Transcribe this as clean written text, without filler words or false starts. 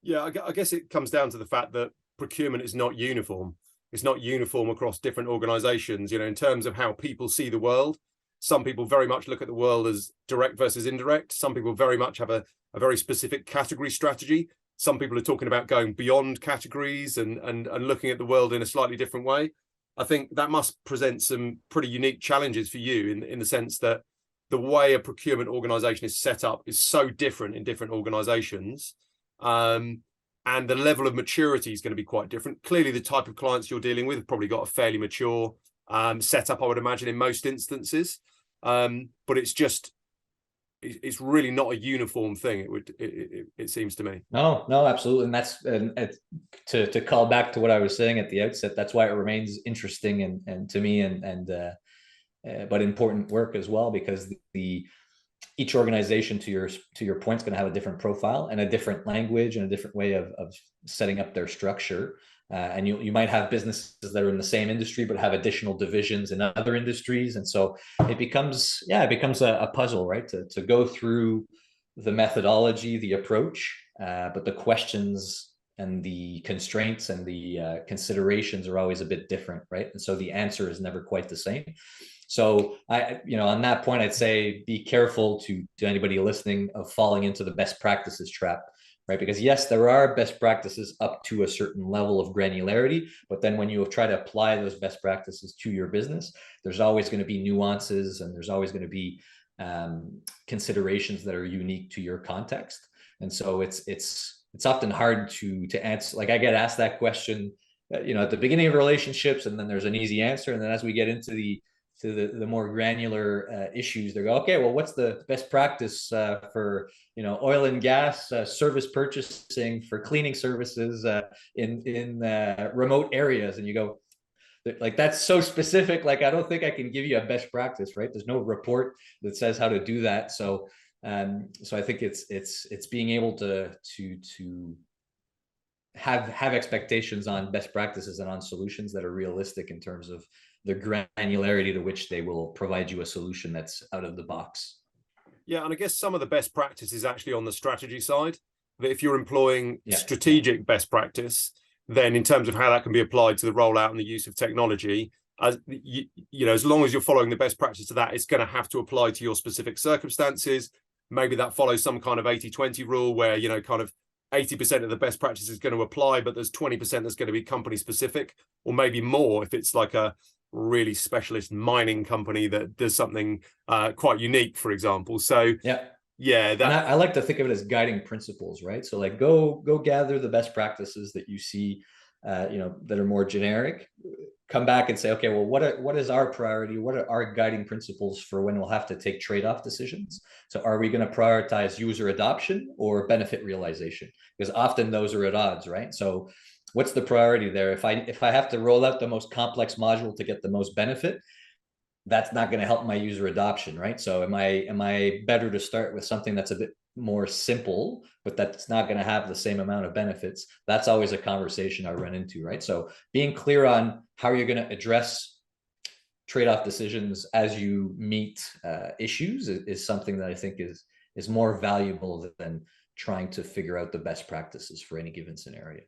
Yeah, I guess it comes down to the fact that procurement is not uniform. It's not uniform across different organizations, in terms of how people see the world. Some people very much look at the world as direct versus indirect. Some people very much have a very specific category strategy. Some people are talking about going beyond categories and looking at the world in a slightly different way. I think that must present some pretty unique challenges for you in the sense that the way a procurement organization is set up is so different in different organizations. And the level of maturity is going to be quite different. Clearly, the type of clients you're dealing with have probably got a fairly mature setup, I would imagine, in most instances. But it's really not a uniform thing. It seems to me. No, absolutely. And that's to call back to what I was saying at the outset. That's why it remains interesting and to me but important work as well, because each organization, to your point, is going to have a different profile and a different language and a different way of setting up their structure. And you might have businesses that are in the same industry but have additional divisions in other industries, and so it becomes a puzzle, right? To go through the methodology, the approach, but the questions and the constraints and the considerations are always a bit different, right? And so the answer is never quite the same. So on that point, I'd say be careful to anybody listening of falling into the best practices trap, right? Because yes, there are best practices up to a certain level of granularity, but then when you try to apply those best practices to your business, there's always going to be nuances and there's always going to be considerations that are unique to your context. And so it's often hard to answer. Like, I get asked that question, at the beginning of relationships, and then there's an easy answer. And then as we get into the more granular issues, they go, okay, well, what's the best practice for oil and gas service purchasing for cleaning services in remote areas? And you go, like, that's so specific. Like, I don't think I can give you a best practice, right? There's no report that says how to do that. So I think it's being able to have expectations on best practices and on solutions that are realistic in terms of the granularity to which they will provide you a solution that's out of the box. Yeah, and I guess some of the best practice is actually on the strategy side. That if you're employing strategic best practice, then in terms of how that can be applied to the rollout and the use of technology, as long as you're following the best practice to that, it's going to have to apply to your specific circumstances. Maybe that follows some kind of 80-20 rule where, kind of 80% of the best practice is going to apply, but there's 20% that's going to be company specific, or maybe more if it's like a really specialist mining company that does something quite unique, for example. So and I like to think of it as guiding principles, right? So like go gather the best practices that you see that are more generic, come back and say, okay, well, what is our priority? What are our guiding principles for when we'll have to take trade-off decisions? So are we going to prioritize user adoption or benefit realization? Because often those are at odds, right? So what's the priority there? If I have to roll out the most complex module to get the most benefit, that's not going to help my user adoption, right? So am I better to start with something that's a bit more simple, but that's not going to have the same amount of benefits? That's always a conversation I run into, right? So being clear on how you're going to address trade-off decisions as you meet issues is something that I think is more valuable than trying to figure out the best practices for any given scenario.